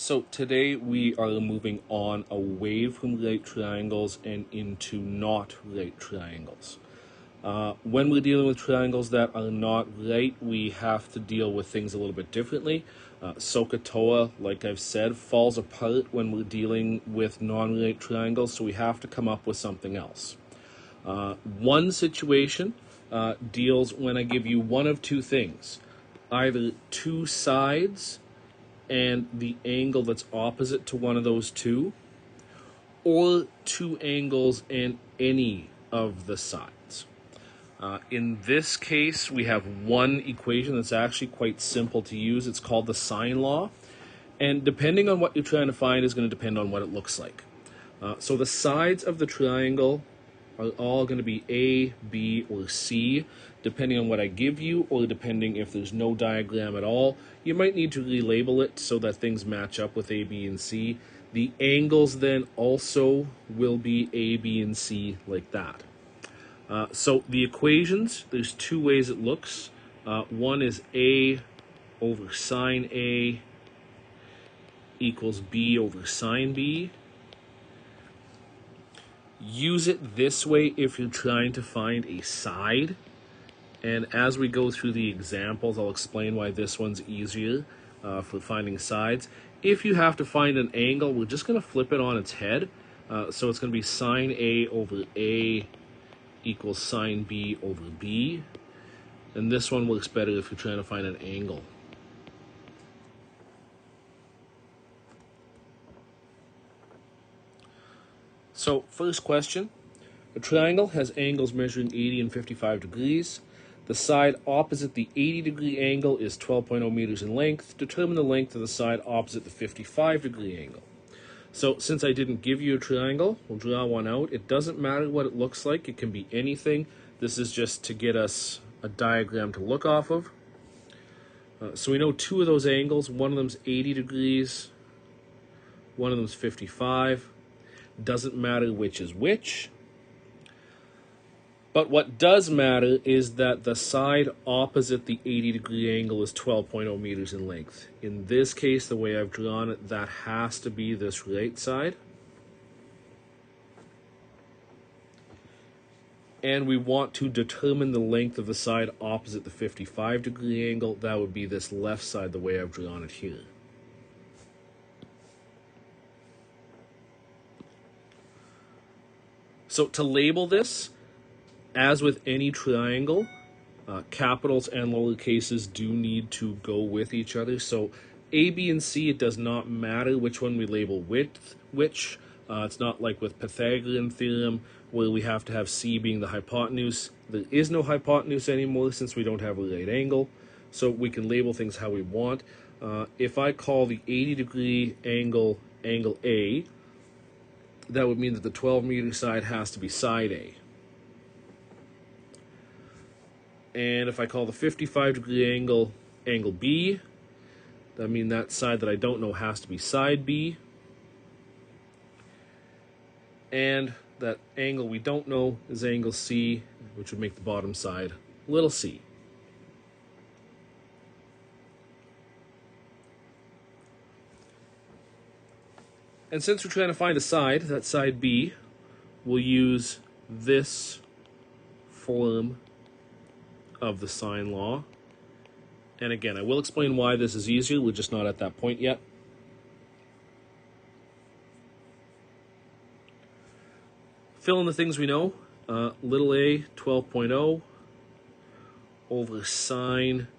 So today we are moving on away from right triangles and into not right triangles. When we're dealing with triangles that are not right, we have to deal with things a little bit differently. SOHCAHTOA, like I've said, falls apart when we're dealing with non-right triangles, so we have to come up with something else. One situation deals when I give you one of two things, either two sides and the angle that's opposite to one of those two, or two angles and any of the sides. In this case, we have one equation that's actually quite simple to use. It's called the sine law. And depending on what you're trying to find is going to depend on what it looks like. So the sides of the triangle are all going to be A, B, or C, depending on what I give you, or depending if there's no diagram at all. You might need to relabel it so that things match up with A, B, and C. The angles then also will be A, B, and C like that. So the equations, there's two ways it looks. One is A over sine A equals B over sine B. Use it this way if you're trying to find a side. And as we go through the examples, I'll explain why this one's easier for finding sides. If you have to find an angle, we're just going to flip it on its head. So it's going to be sine A over A equals sine B over B. And this one works better if you're trying to find an angle. So first question, a triangle has angles measuring 80 and 55 degrees. The side opposite the 80-degree angle is 12.0 meters in length. Determine the length of the side opposite the 55-degree angle. So since I didn't give you a triangle, we'll draw one out. It doesn't matter what it looks like. It can be anything. This is just to get us a diagram to look off of. So we know two of those angles. One of them's 80 degrees. One of them's 55. Doesn't matter which is which. But what does matter is that the side opposite the 80-degree angle is 12.0 meters in length. In this case, the way I've drawn it, that has to be this right side. And we want to determine the length of the side opposite the 55-degree angle. That would be this left side, the way I've drawn it here. So to label this, as with any triangle, capitals and lowercases do need to go with each other. So A, B, and C, it does not matter which one we label with which. It's not like with Pythagorean theorem where we have to have C being the hypotenuse. There is no hypotenuse anymore since we don't have a right angle. So we can label things how we want. If I call the 80-degree angle angle A, that would mean that the 12-meter side has to be side A. And if I call the 55-degree angle angle B, that means that side that I don't know has to be side B. And that angle we don't know is angle C, which would make the bottom side little c. And since we're trying to find a side, that side B, we'll use this form of the sine law. And again, I will explain why this is easier. We're just not at that point yet. Fill in the things we know. Little a, 12.0 over sine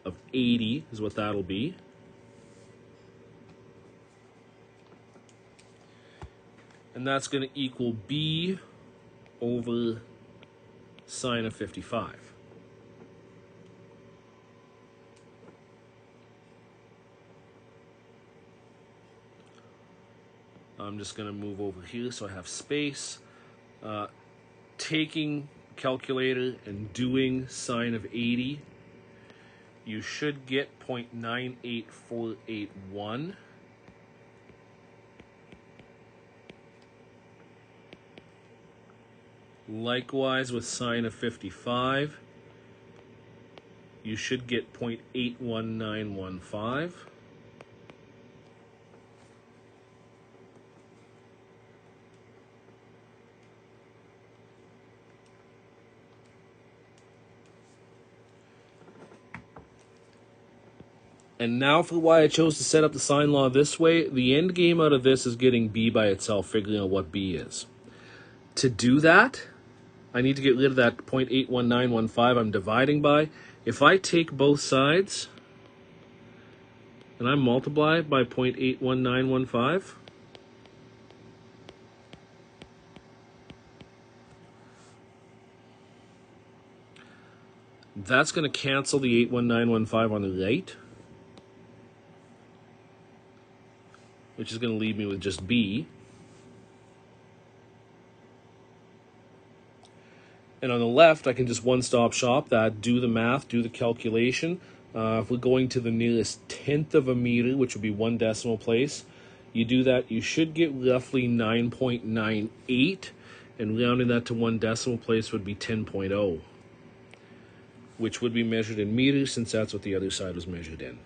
of 80 is what that'll be. And that's going to equal B over sine of 55. I'm just going to move over here so I have space. Taking calculator and doing sine of 80, you should get 0.98481. Likewise with sine of 55, you should get 0.81915. And now for why I chose to set up the sine law this way. The end game out of this is getting b by itself, figuring out what b is. To do that, I need to get rid of that 0.81915 I'm dividing by. If I take both sides and I multiply by 0.81915, that's going to cancel the 81915 on the right, which is going to leave me with just b. And on the left, I can just one-stop shop that, do the math, do the calculation. If we're going to the nearest tenth of a meter, which would be 1 decimal place, you do that, you should get roughly 9.98, and rounding that to 1 decimal place would be 10.0, which would be measured in meters since that's what the other side was measured in.